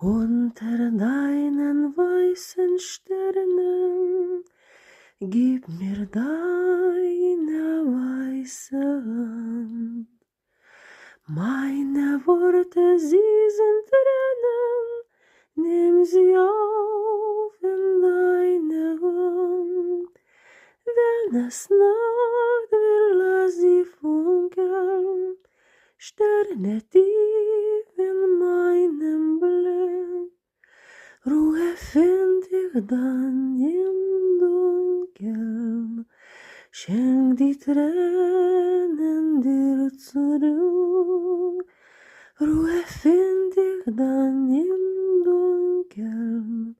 Unter deinen weißen Sternen gib mir deine weiße Hand. Meine Worte, sie sind Tränen, nimm sie auf in deine Hand. Wenn es Nacht wird, lass sie funkeln, Sterne tief in meinem Blick. Ruhe find ich dann im Dunkeln, schenk die Tränen dir zurück. Ruhe find ich dann im Dunkeln,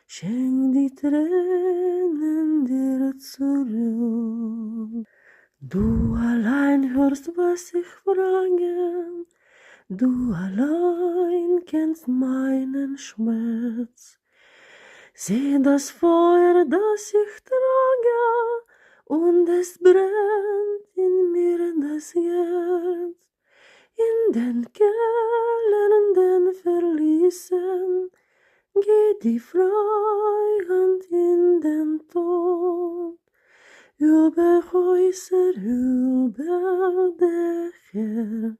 schenk die Tränen dir zurück. Du allein hörst, was ich frage, du allein kennst meinen Schmerz. Sieh das Feuer, das ich trage, und es brennt in mir das Herz. In den Kellern, den Verließen, geht die Freiheit in den Tod. Über Häuser, über Dächer,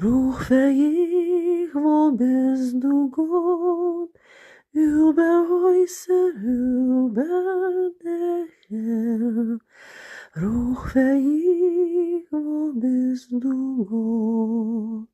rufe ich, wo bist du, Gott? Über Häuser, über Dächer, rufe ich, wo bist du, Gott?